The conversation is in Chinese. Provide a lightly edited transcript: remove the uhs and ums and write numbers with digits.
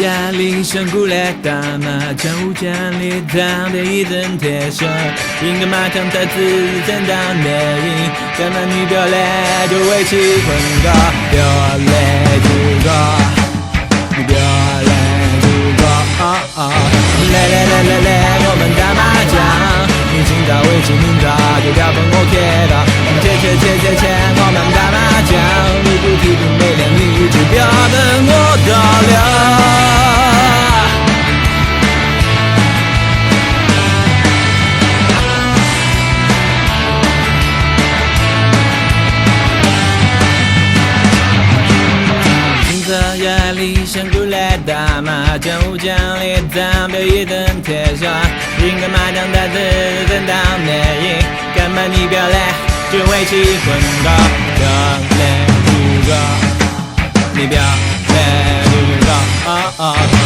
压力像古来打麻将，无奖励当的一等铁砂，赢个麻将台子正当的赢，干嘛你表来就为其混高，表来就高，你表来就高，来，我们打麻将，你今早为其明早就掉分我开刀，切，我们打麻将，你不提不没良，你就表等我到了。压力像古来打麻将，无奖励当表一等铁砂，赢个麻将台子正当的赢，干嘛你表来就为其混高，表来就高，你表来就高。